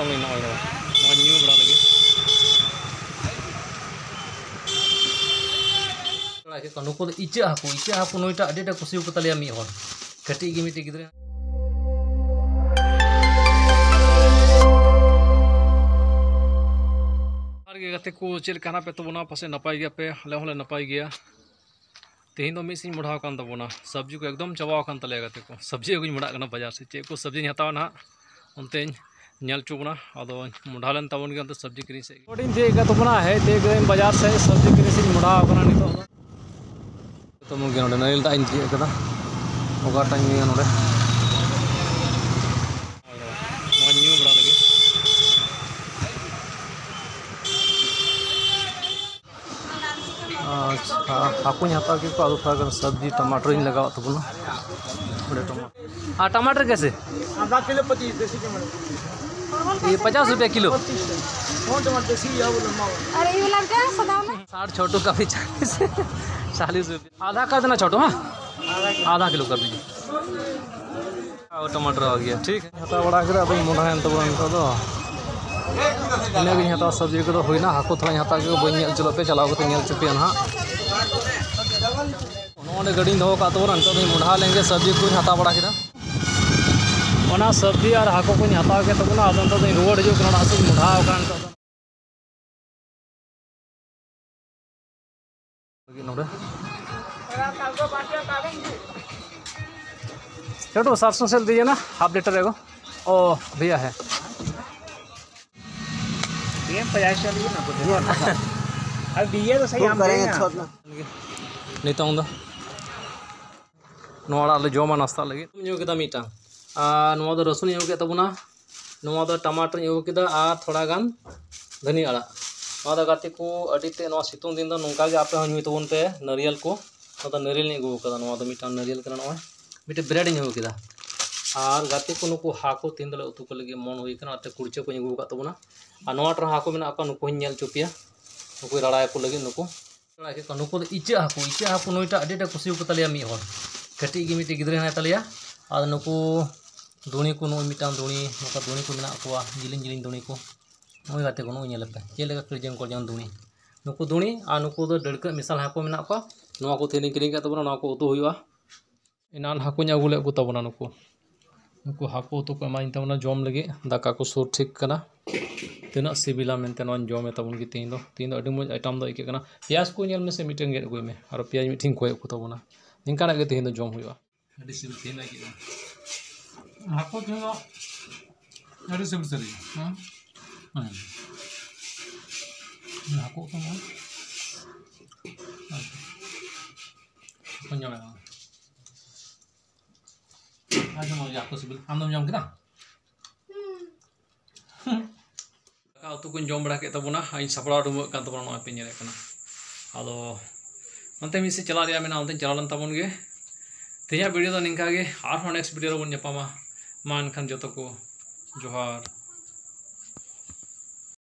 ᱛᱟᱵᱚᱱ ᱱᱚᱜᱼᱚᱭ ᱱᱚᱣᱟ ᱧᱩ ᱵᱟᱲᱟ ᱞᱟᱹᱜᱤᱫ नुको इचा हाकू नईटा अड़ी कुसी तालिया मिद हर कटी गे मिट्टी गिद्रा गाते को चेक पे तबना पासे नपाय गया पे आले होले नपाय गया तेहन दो मिसिन बढ़ाव कान तबना सब्जी को एकदम चबाव कान तले गाते को सब्जी अगुኝ मड़ा कना बाजार से चेक को सब्जी हताव ना उनते नेल चुबना अदो मुढ़ालन तबन गया तो सब्जी किरी से ओडिन दे गा तबना है दे बाजार से सब्जी किरी से मुढ़ाव कना नितो तो मुगे नोडे नईल दा इन तिया कदा ओगाटा ᱧᱩᱭᱟ नोडे नोवा ᱧᱩ बड़ा लगे अच्छा हाकू हता के को थोड़ा सब्जी टमाटर लगाव तबना हाँ टमाटर कैसे आधा किलो 25 देसी टमाटर ये 50 रुपया किलो टमाटर देसी अरे ये लगता है सदा में 60 छोटू का भी 40 रुपये आधा कर देना छोटू हाँ आधा किलो कर दीजिए और टमाटर आ गया ठीक है हता बड़ा कर अब मुढ़ा तब तो इन्हें हता सब्जी को होना हाको थोड़ा हता के बी चलो पे चलाव चुपे ना नोडे गाड़ी दो का तब तो मुढ़ा लेंगे सब्जी को हता बड़ा किया सब्जी और हाको को हता के तब तो रुआड़ हजूना से मुढ़ा नोडे छोटू 700 सेल दीजिए ना हाफ लीटर एगो ओ भैया है 50 चलिए ना अब दिए तो सही हम करेंगे नितों दो नोड़ा ले जोमा नाश्ता लगे ᱧᱩ केदा मीटा नोवा दो रसुन ᱧᱩ के तबना नोवा दो टमाटर ᱧᱩ केदा आ थोड़ा गान धनी आड़ा नोवा दो गाते को अडीते नोवा सितुंग दिन दो नोंका गे आपे ᱧᱩ तबन पे नारियल को नोवा नारियल नि गो कदा नोवा दो मीटा नारियल कना नोवा मीटे ब्रेड ᱧᱩ केदा और गाते को नुको हाको तीन दले उतु को लगे मन हुई कना ते कुर्चे को ᱧᱩ का तबना आ नोवा ट्रा हाको मेना का नुको नेल चुपिया नुको राड़ा को लगे नुको नुको इचा हाकू नईटा अड़ी कुसी तालिया मिद हर कटी गे मिट्टी गिद्रा है तालिया और नुको दुणी को नुई मिटा दुणी नुका दुणी को मेना को जिलिन जिलिन दुणी को नई गाते को नुई नेलपे चेलेका कड़जन कड़जन दुणी नुको दुणी और नुको डड़का मिसाल हाको मेना को नोवा को तेनी किरिंग तबना नोवा को उतु हुआ इनान हाकुñ आगू ले तबना नुको नुको हाको उतु को एमाइन तबना जम लगे दाका को सुर ठीक कना तना सिबिला मेनते नोन जमे तबन की तीन दो अड़ी मज आइटम दो इके कना प्याज को नेल में से मिटें गेट गई में और प्याज मिठिंग कोय को तबना निकाना के तीन दो जम हुआ अड़ी सिबिल तीन लागी हाको तीन अड़ी सिबिल सरी हां हाको तो पंजाब आज मो याको सिबिल आम जम केदा उतु को जम बड़ा के तबना इन सपड़ा डुमक कान तबना नोय पे नेले कना आदो अंते मिसे चला रिया मेना अंते चलालन तबन गे तेया वीडियो तो निंका गे आर नेक्स्ट वीडियो रो बन नेपामा मान खान जतो को जोहार।